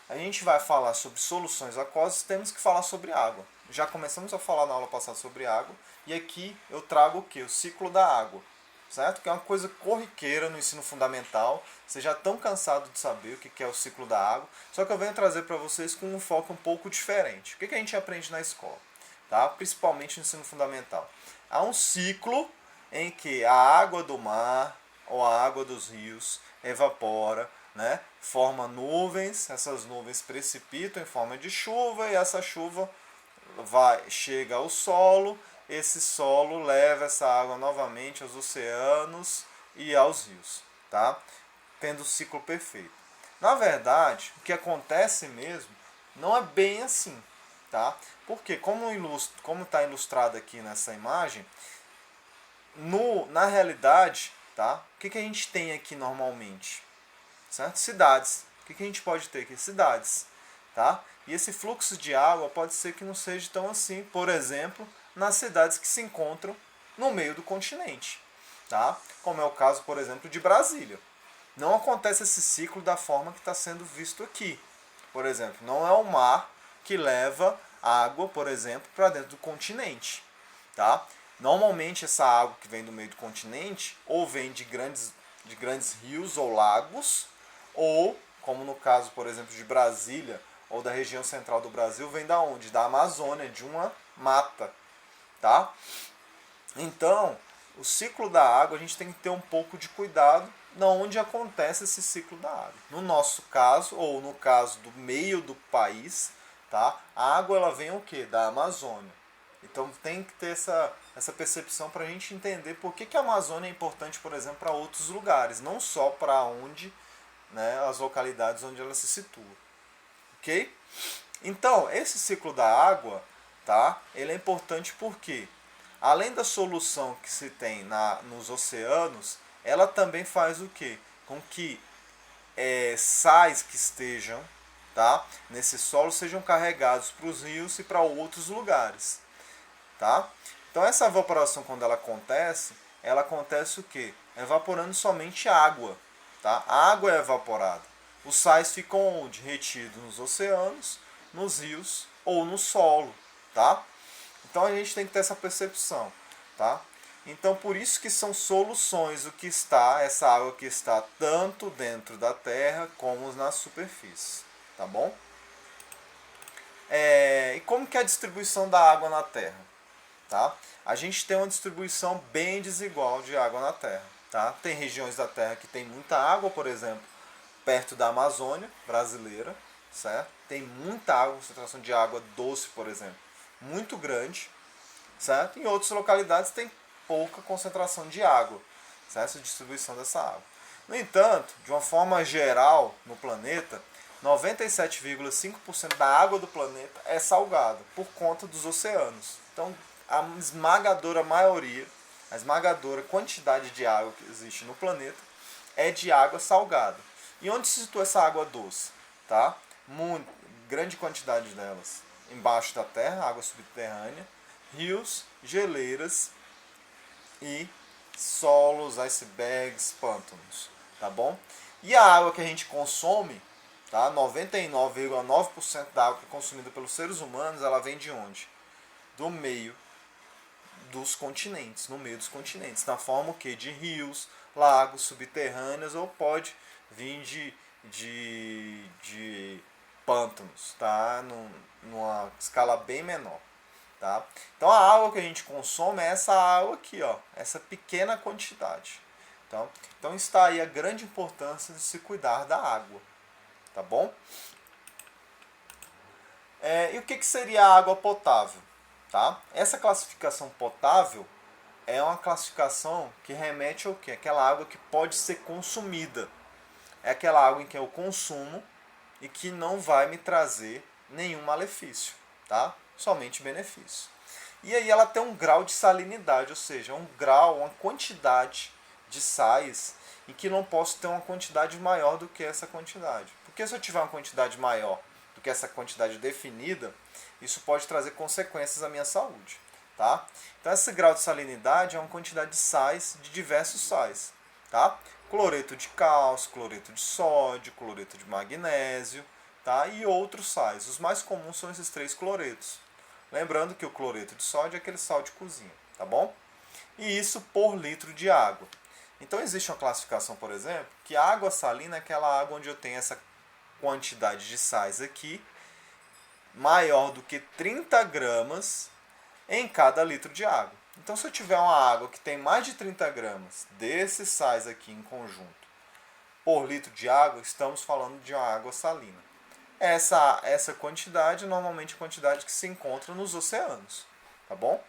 a gente vai falar sobre soluções aquosas, temos que falar sobre água. Já começamos a falar na aula passada sobre água, e aqui eu trago o que? O ciclo da água, certo? Que é uma coisa corriqueira no ensino fundamental. Vocês já estão cansados de saber o que é o ciclo da água, só que eu venho trazer para vocês com um foco um pouco diferente. O que a gente aprende na escola? Tá? Principalmente no ensino fundamental. Há um ciclo em que a água do mar ou a água dos rios evapora, né? Forma nuvens, essas nuvens precipitam em forma de chuva e essa chuva chega ao solo, esse solo leva essa água novamente aos oceanos e aos rios, tá? Tendo o ciclo perfeito. Na verdade, o que acontece mesmo não é bem assim, tá? Porque como está ilustrado aqui nessa imagem, na realidade, tá? O que a gente tem aqui normalmente? Certo? Cidades. O que a gente pode ter aqui? Cidades. Tá? E esse fluxo de água pode ser que não seja tão assim, por exemplo, nas cidades que se encontram no meio do continente. Tá? Como é o caso, por exemplo, de Brasília. Não acontece esse ciclo da forma que está sendo visto aqui. Por exemplo, não é o mar que leva água, por exemplo, para dentro do continente. Tá? Normalmente essa água que vem do meio do continente ou vem de grandes rios ou lagos, ou, como no caso, por exemplo, de Brasília ou da região central do Brasil, vem da onde? Da Amazônia, de uma mata. Tá? Então, o ciclo da água a gente tem que ter um pouco de cuidado na onde acontece esse ciclo da água. No nosso caso, ou no caso do meio do país, tá? A água ela vem o quê? Da Amazônia. Então tem que ter essa percepção para a gente entender por que a Amazônia é importante, por exemplo, para outros lugares, não só para onde, né, as localidades onde ela se situa. Ok? Então, esse ciclo da água, tá? Ele é importante porque, além da solução que se tem nos oceanos, ela também faz o quê? Com que sais que estejam, tá, nesse solo sejam carregados para os rios e para outros lugares. Tá? Então essa evaporação, quando ela acontece o quê? Evaporando somente água. Tá? A água é evaporada. Os sais ficam onde? Retidos nos oceanos, nos rios ou no solo. Tá? Então a gente tem que ter essa percepção. Tá? Então por isso que são soluções essa água que está tanto dentro da terra como na superfície. Tá bom? E como que é a distribuição da água na terra? Tá? A gente tem uma distribuição bem desigual de água na Terra. Tá? Tem regiões da Terra que tem muita água, por exemplo, perto da Amazônia brasileira, certo? Tem muita água, concentração de água doce, por exemplo, muito grande, certo? Em outras localidades tem pouca concentração de água, certo? Essa distribuição dessa água. No entanto, de uma forma geral, no planeta, 97,5% da água do planeta é salgada por conta dos oceanos. Então, a esmagadora maioria, a esmagadora quantidade de água que existe no planeta é de água salgada. E onde se situa essa água doce? Tá? Grande quantidade delas embaixo da terra, água subterrânea, rios, geleiras e solos, icebergs, pântanos. Tá bom? E a água que a gente consome, tá? 99,9% da água que é consumida pelos seres humanos, ela vem de onde? Do meio dos continentes, no meio dos continentes, na forma que de rios, lagos subterrâneos ou pode vir de pântanos, tá? Numa escala bem menor, tá? Então a água que a gente consome é essa água aqui, ó, essa pequena quantidade. Então está aí a grande importância de se cuidar da água, tá bom? E o que seria a água potável? Tá? Essa classificação potável é uma classificação que remete ao quê? Aquela água que pode ser consumida. É aquela água em que eu consumo e que não vai me trazer nenhum malefício, tá? Somente benefício. E aí ela tem um grau de salinidade, ou seja, uma quantidade de sais em que não posso ter uma quantidade maior do que essa quantidade. Porque se eu tiver uma quantidade maior do que essa quantidade definida, isso pode trazer consequências à minha saúde. Tá? Então esse grau de salinidade é uma quantidade de sais, de diversos sais. Tá? Cloreto de cálcio, cloreto de sódio, cloreto de magnésio. tá? E outros sais. Os mais comuns são esses 3 cloretos. Lembrando que o cloreto de sódio é aquele sal de cozinha, tá bom? E isso por litro de água. Então existe uma classificação, por exemplo, que a água salina é aquela água onde eu tenho essa quantidade de sais aqui, maior do que 30 gramas em cada litro de água. Então se eu tiver uma água que tem mais de 30 gramas desses sais aqui em conjunto por litro de água, estamos falando de uma água salina. Essa quantidade normalmente é a quantidade que se encontra nos oceanos, tá bom?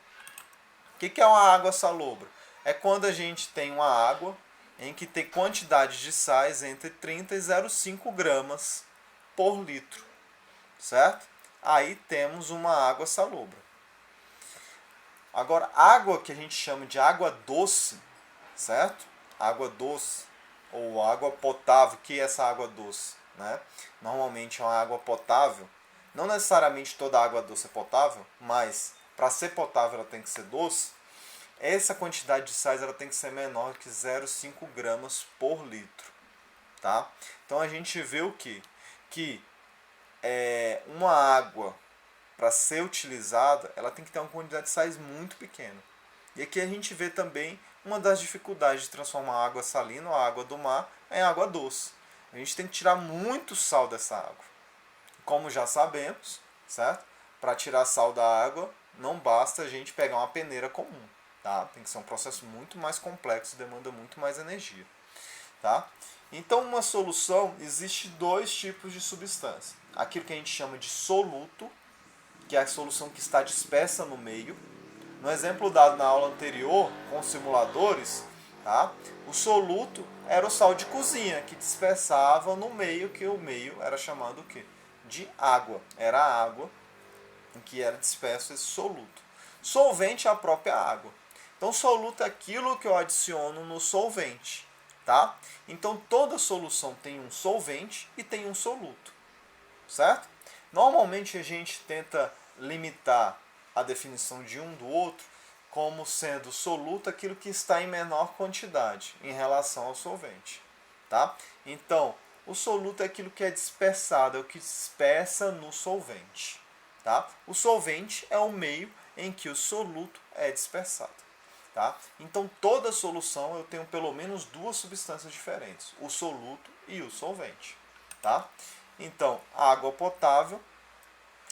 O que é uma água salobra? É quando a gente tem uma água em que tem quantidade de sais entre 30 e 0,5 gramas por litro, certo? Aí temos uma água salobra. Agora, água que a gente chama de água doce, certo? Água doce ou água potável, que é essa água doce, né? Normalmente é uma água potável. Não necessariamente toda água doce é potável, mas para ser potável ela tem que ser doce. Essa quantidade de sais ela tem que ser menor que 0,5 gramas por litro, tá? Então a gente vê o quê? Que uma água, para ser utilizada, ela tem que ter uma quantidade de sais muito pequena. E aqui a gente vê também uma das dificuldades de transformar a água salina ou a água do mar em água doce. A gente tem que tirar muito sal dessa água. Como já sabemos, certo? Para tirar sal da água, não basta a gente pegar uma peneira comum, tá? Tem que ser um processo muito mais complexo, demanda muito mais energia, tá? Então, uma solução, existe 2 tipos de substância. Aquilo que a gente chama de soluto, que é a solução que está dispersa no meio. No exemplo dado na aula anterior, com os simuladores, tá? O soluto era o sal de cozinha, que dispersava no meio, que o meio era chamado o quê? De água. Era a água em que era disperso esse soluto. Solvente é a própria água. Então, soluto é aquilo que eu adiciono no solvente, tá? Então, toda solução tem um solvente e tem um soluto, certo? Normalmente a gente tenta limitar a definição de um do outro como sendo soluto aquilo que está em menor quantidade em relação ao solvente, tá? Então, o soluto é aquilo que é dispersado, é o que dispersa no solvente, tá? O solvente é o meio em que o soluto é dispersado, tá? Então, toda solução eu tenho pelo menos 2 substâncias diferentes, o soluto e o solvente, tá? Então, a água potável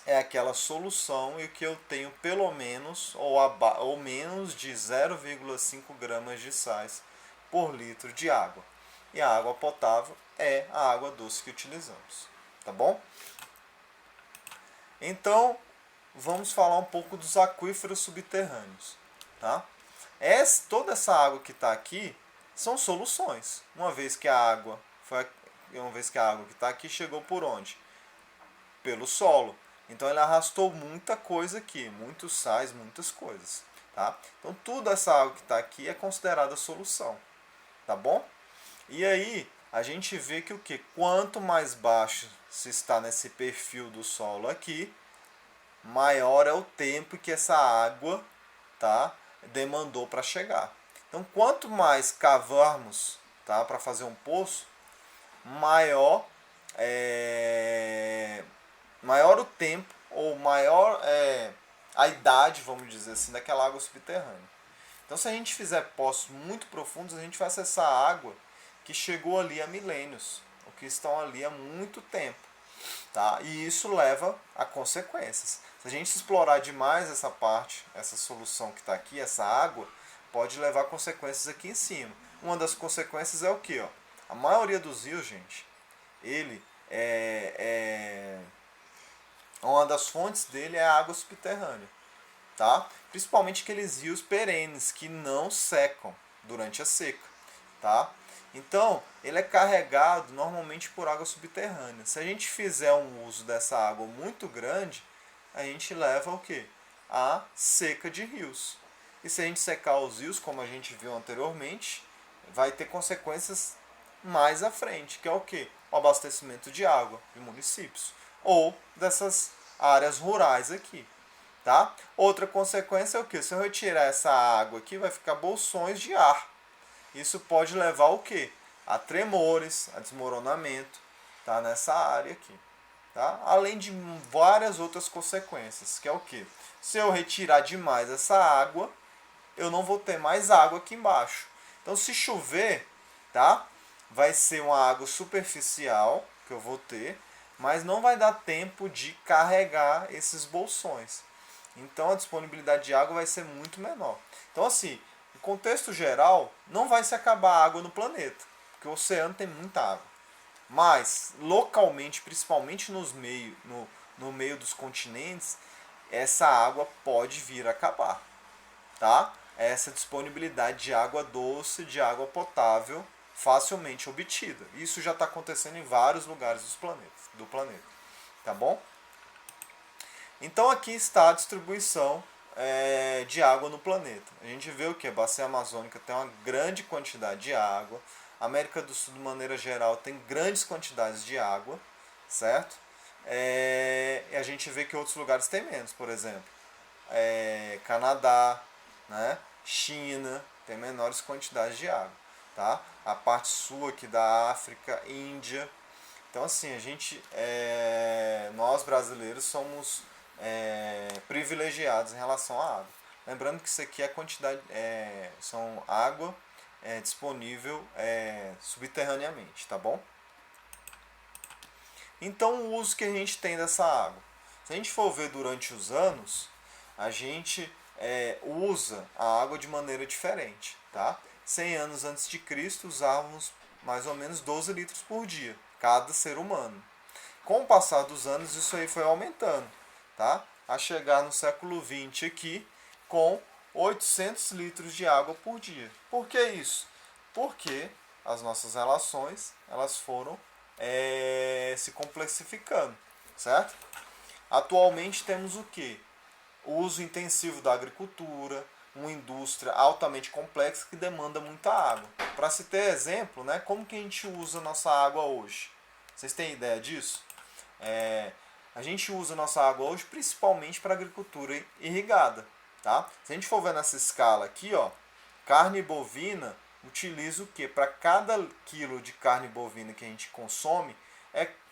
é aquela solução em que eu tenho pelo menos ou menos de 0,5 gramas de sais por litro de água. E a água potável é a água doce que utilizamos. Tá bom? Então, vamos falar um pouco dos aquíferos subterrâneos. Tá? Toda essa água que está aqui são soluções. Uma vez que a água que está aqui chegou por onde? Pelo solo. Então ele arrastou muita coisa aqui, muitos sais, muitas coisas, tá? Então toda essa água que está aqui é considerada solução, tá bom? E aí a gente vê que o que? Quanto mais baixo se está nesse perfil do solo aqui, maior é o tempo que essa água, tá, demandou para chegar. Então quanto mais cavarmos, tá, para fazer um poço, maior o tempo, ou maior a idade, vamos dizer assim, daquela água subterrânea. Então, se a gente fizer poços muito profundos, a gente vai acessar a água que chegou ali há milênios, ou que estão ali há muito tempo. Tá? E isso leva a consequências. Se a gente explorar demais essa parte, essa solução que está aqui, essa água, pode levar a consequências aqui em cima. Uma das consequências é o que? A maioria dos rios, gente, ele uma das fontes dele é a água subterrânea, tá? Principalmente aqueles rios perenes que não secam durante a seca, tá? Então, ele é carregado normalmente por água subterrânea. Se a gente fizer um uso dessa água muito grande, a gente leva o quê? A seca de rios. E se a gente secar os rios, como a gente viu anteriormente, vai ter consequências mais à frente, que é o quê? O abastecimento de água de municípios ou dessas áreas rurais aqui, tá? Outra consequência é o quê? Se eu retirar essa água aqui, vai ficar bolsões de ar. Isso pode levar ao quê? A tremores, a desmoronamento, tá? Nessa área aqui, tá? Além de várias outras consequências, que é o que? Se eu retirar demais essa água, eu não vou ter mais água aqui embaixo. Então, se chover, tá? Vai ser uma água superficial que eu vou ter, mas não vai dar tempo de carregar esses bolsões. Então, a disponibilidade de água vai ser muito menor. Então, assim, no contexto geral, não vai se acabar a água no planeta, porque o oceano tem muita água. Mas, localmente, principalmente no meio dos continentes, essa água pode vir a acabar, tá? Essa disponibilidade de água doce, de água potável, facilmente obtida. Isso já está acontecendo em vários lugares do planeta, tá bom? Então aqui está a distribuição de água no planeta. A gente vê o que? A bacia amazônica tem uma grande quantidade de água. A América do Sul, de maneira geral, tem grandes quantidades de água, certo? E a gente vê que outros lugares têm menos, por exemplo, Canadá, né? China tem menores quantidades de água, tá? A parte sul aqui da África, Índia. Então assim, nós brasileiros somos privilegiados em relação à água. Lembrando que isso aqui é quantidade, são água disponível subterraneamente, tá bom? Então o uso que a gente tem dessa água. Se a gente for ver durante os anos, a gente usa a água de maneira diferente, tá? 100 anos antes de Cristo usávamos mais ou menos 12 litros por dia, cada ser humano. Com o passar dos anos isso aí foi aumentando, tá? A chegar no século XX aqui com 800 litros de água por dia. Por que isso? Porque as nossas relações elas foram se complexificando, certo? Atualmente temos o que? O uso intensivo da agricultura, uma indústria altamente complexa que demanda muita água. Para se ter exemplo, né, como que a gente usa nossa água hoje? Vocês têm ideia disso? A gente usa nossa água hoje principalmente para agricultura irrigada. Tá? Se a gente for ver nessa escala aqui, ó, carne bovina utiliza o que? Para cada quilo de carne bovina que a gente consome,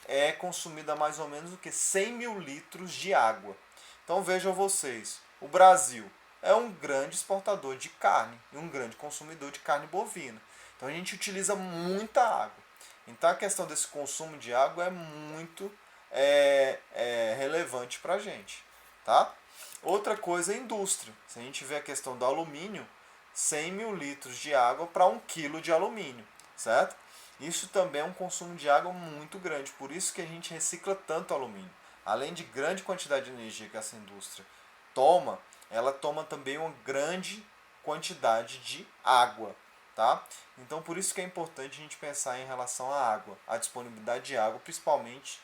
é consumida mais ou menos o que? 100 mil litros de água. Então vejam vocês, o Brasil é um grande exportador de carne e um grande consumidor de carne bovina. Então a gente utiliza muita água. Então a questão desse consumo de água é muito relevante para a gente. Tá? Outra coisa é a indústria. Se a gente vê a questão do alumínio, 100 mil litros de água para 1 quilo de alumínio, certo? Isso também é um consumo de água muito grande, por isso que a gente recicla tanto alumínio. Além de grande quantidade de energia que essa indústria toma, ela toma também uma grande quantidade de água, tá? Então por isso que é importante a gente pensar em relação à água, a disponibilidade de água, principalmente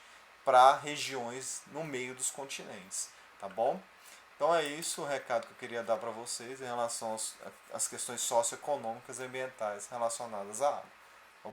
para regiões no meio dos continentes, tá bom? Então é isso o recado que eu queria dar para vocês em relação às questões socioeconômicas e ambientais relacionadas à água.